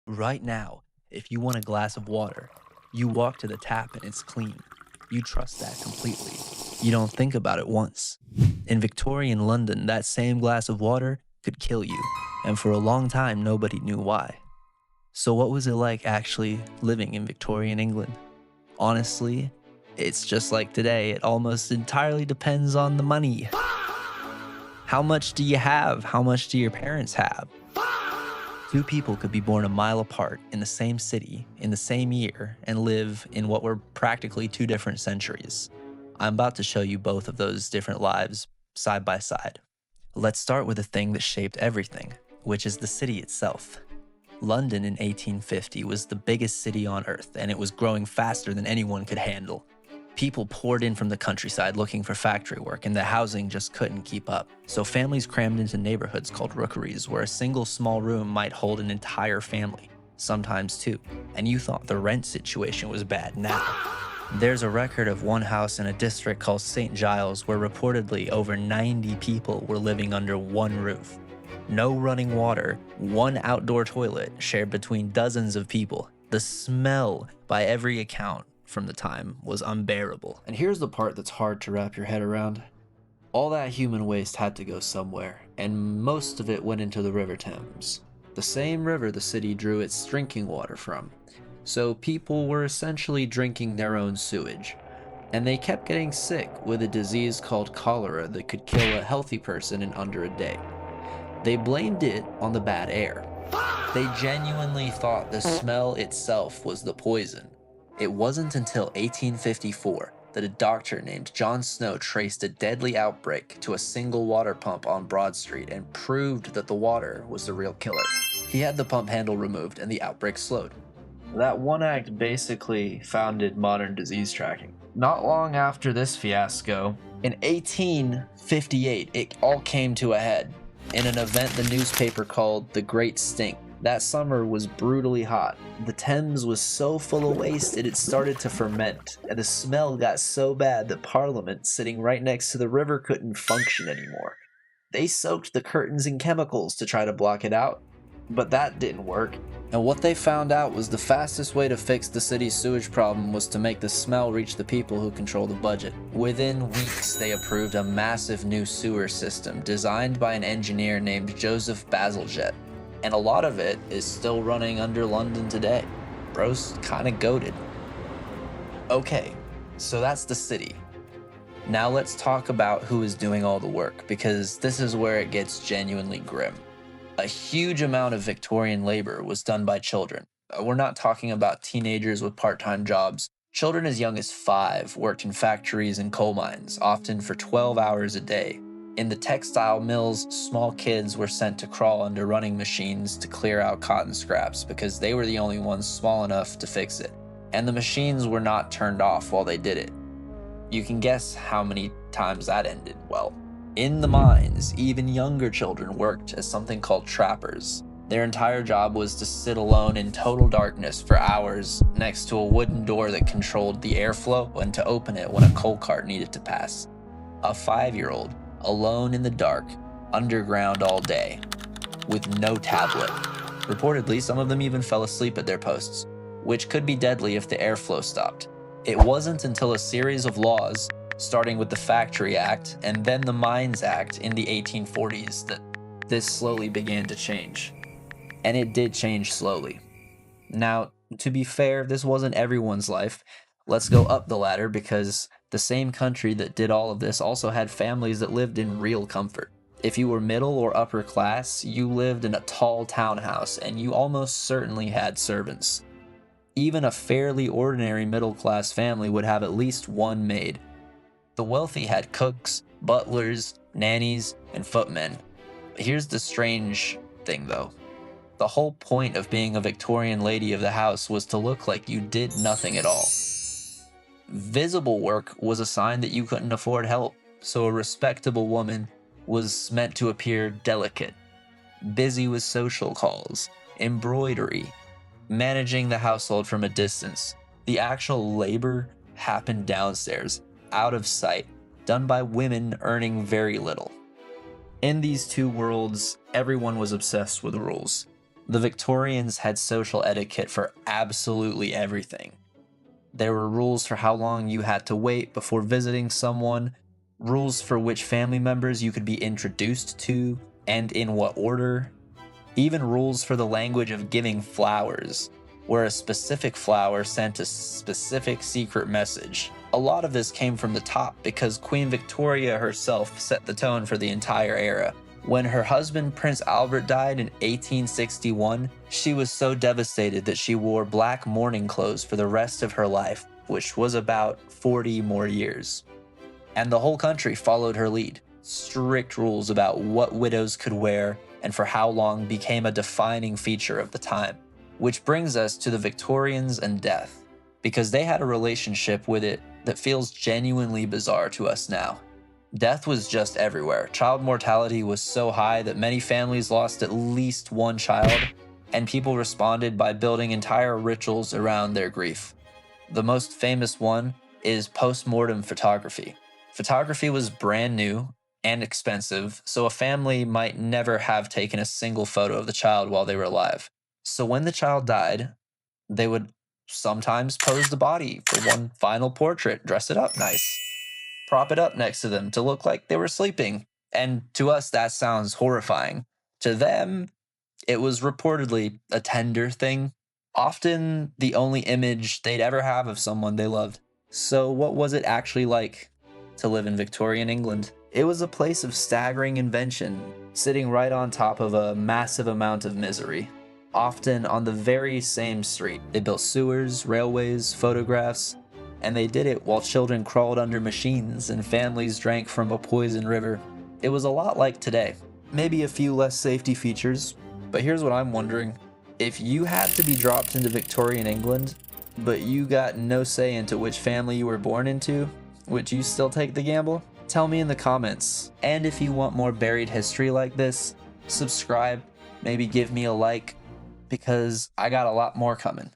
Right now, if you want a glass of water, you walk to the tap and it's clean. You trust that completely. You don't think about it once. In Victorian London, that same glass of water could kill you, and for a long time, nobody knew why. So, what was it like actually living in Victorian England? Honestly, it's just like today, it almost entirely depends on the money. How much do you have? How much do your parents have? Two people could be born a mile apart in the same city in the same year and live in what were practically two different centuries. I'm about to show you both of those different lives side by side. Let's start with the thing that shaped everything, which is the city itself. London in 1850 was the biggest city on earth, and it was growing faster than anyone could handle. People poured in from the countryside looking for factory work, and the housing just couldn't keep up. So families crammed into neighborhoods called rookeries, where a single small room might hold an entire family, sometimes two. And you thought the rent situation was bad now. There's a record of one house in a district called St. Giles where reportedly over 90 people were living under one roof. No running water, one outdoor toilet shared between dozens of people. The smell, by every account from the time, was unbearable. And here's the part that's hard to wrap your head around. All that human waste had to go somewhere, and most of it went into the River Thames, the same river the city drew its drinking water from. So people were essentially drinking their own sewage. And they kept getting sick with a disease called cholera that could kill a healthy person in under a day. They blamed it on the bad air. They genuinely thought the smell itself was the poison. It wasn't until 1854 that a doctor named John Snow traced a deadly outbreak to a single water pump on Broad Street and proved that the water was the real killer. He had the pump handle removed and the outbreak slowed. That one act basically founded modern disease tracking. Not long after this fiasco, in 1858, it all came to a head in an event the newspaper called the Great Stink. That summer was brutally hot. The Thames was so full of waste it started to ferment, and the smell got so bad that Parliament, sitting right next to the river, couldn't function anymore. They soaked the curtains in chemicals to try to block it out, but that didn't work. And what they found out was the fastest way to fix the city's sewage problem was to make the smell reach the people who control the budget. Within weeks, they approved a massive new sewer system designed by an engineer named Joseph Bazalgette. And a lot of it is still running under London today. Bro's kinda goated. Okay, so that's the city. Now let's talk about who is doing all the work, because this is where it gets genuinely grim. A huge amount of Victorian labor was done by children. We're not talking about teenagers with part-time jobs. Children as young as 5 worked in factories and coal mines, often for 12 hours a day. In the textile mills, small kids were sent to crawl under running machines to clear out cotton scraps because they were the only ones small enough to fix it. And the machines were not turned off while they did it. You can guess how many times that ended well. In the mines, even younger children worked as something called trappers. Their entire job was to sit alone in total darkness for hours next to a wooden door that controlled the airflow and to open it when a coal cart needed to pass. A 5-year-old, alone in the dark, underground all day, with no tablet. Reportedly, some of them even fell asleep at their posts, which could be deadly if the airflow stopped. It wasn't until a series of laws, starting with the Factory Act and then the Mines Act in the 1840s, that this slowly began to change. And it did change slowly. Now, to be fair, this wasn't everyone's life. Let's go up the ladder, because the same country that did all of this also had families that lived in real comfort. If you were middle or upper class, you lived in a tall townhouse and you almost certainly had servants. Even a fairly ordinary middle-class family would have at least one maid. The wealthy had cooks, butlers, nannies, and footmen. Here's the strange thing though. The whole point of being a Victorian lady of the house was to look like you did nothing at all. Visible work was a sign that you couldn't afford help, so a respectable woman was meant to appear delicate, busy with social calls, embroidery, managing the household from a distance. The actual labor happened downstairs, out of sight, done by women earning very little. In these two worlds, everyone was obsessed with rules. The Victorians had social etiquette for absolutely everything. There were rules for how long you had to wait before visiting someone, rules for which family members you could be introduced to, and in what order, even rules for the language of giving flowers, where a specific flower sent a specific secret message. A lot of this came from the top because Queen Victoria herself set the tone for the entire era. When her husband Prince Albert died in 1861, she was so devastated that she wore black mourning clothes for the rest of her life, which was about 40 more years. And the whole country followed her lead. Strict rules about what widows could wear and for how long became a defining feature of the time. Which brings us to the Victorians and death, because they had a relationship with it that feels genuinely bizarre to us now. Death was just everywhere. Child mortality was so high that many families lost at least one child, and people responded by building entire rituals around their grief. The most famous one is post-mortem photography. Photography was brand new and expensive, so a family might never have taken a single photo of the child while they were alive. So when the child died, they would sometimes pose the body for one final portrait, dress it up nice, prop it up next to them to look like they were sleeping. And to us, that sounds horrifying. To them, it was reportedly a tender thing, often the only image they'd ever have of someone they loved. So what was it actually like to live in Victorian England? It was a place of staggering invention, sitting right on top of a massive amount of misery. Often on the very same street. They built sewers, railways, photographs, and they did it while children crawled under machines and families drank from a poison river. It was a lot like today. Maybe a few less safety features, but here's what I'm wondering. If you had to be dropped into Victorian England, but you got no say into which family you were born into, would you still take the gamble? Tell me in the comments. And if you want more buried history like this, subscribe, maybe give me a like, because I got a lot more coming.